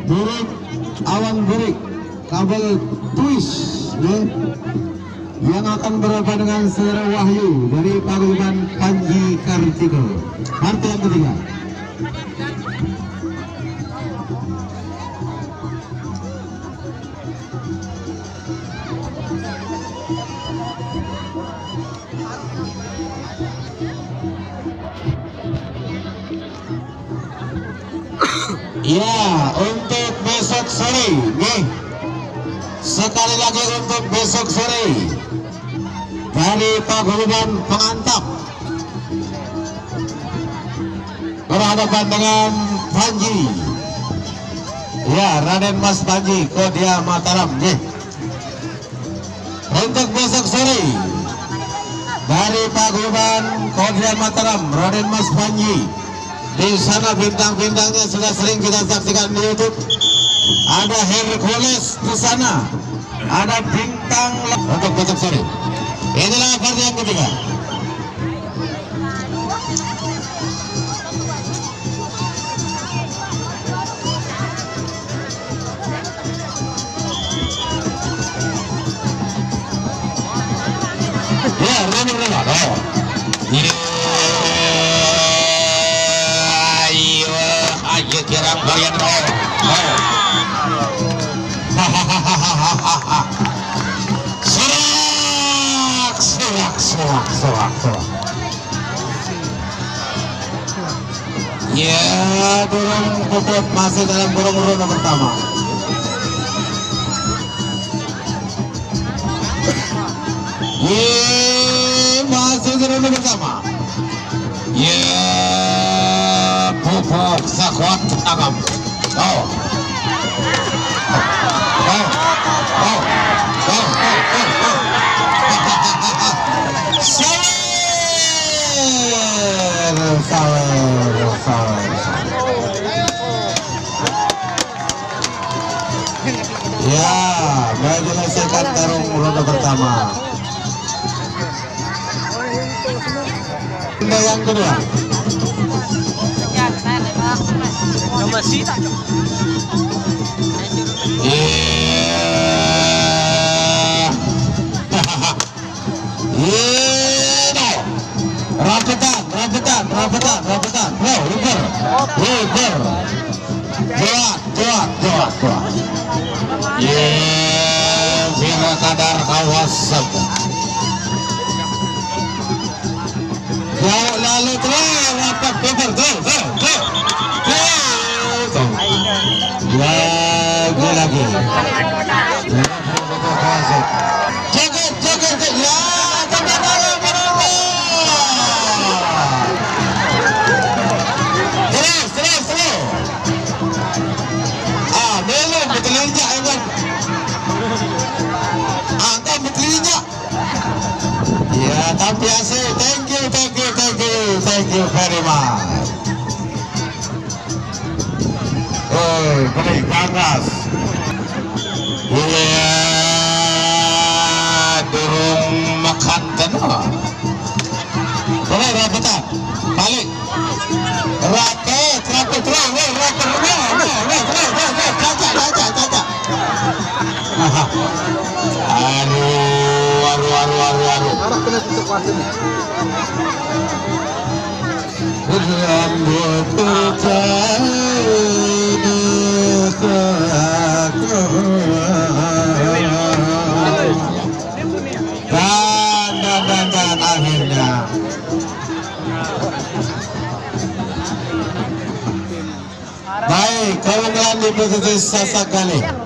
Burik Awan Burik kabel twist yang akan berhadapan dengan Saudara Wahyu dari Paguyuban Panji Kartiko. Partai yang ketiga. Ya, untuk besok sore nih. Sekali lagi untuk besok sore dari Paguyuban Pengantap berhadapan dengan Panji. Ya, Raden Mas Panji Kodia Mataram nih. Untuk besok sore dari Paguyuban Kodia Mataram Raden Mas Panji. Di sana bintang-bintangnya sudah sering kita saksikan di YouTube. Ada Hercules di sana, ada bintang untuk besok sore. Inilah partai yang ketiga. Ya, remor. Ayo kira bayan Sorak. Ya, burung puput masih dalam burung ronde pertama. Masih di ronde pertama. Puput sakuat agam. Sawer. Ya, menyelesaikan tarung ronde pertama. Yang kedua. Rapetan. River. Buat. Bila kadar kawasan. Jauh lalu terus rapat River. Lagi. Joget. Ya, tapi asik. Thank you very much. Beli panas. Durung makan tenor. Boleh rapetan. Balik. Rapet. Aduh. Arah kena tutup wasin. Rambut dan akhirnya baik, keunggulan di posisi sasak kali.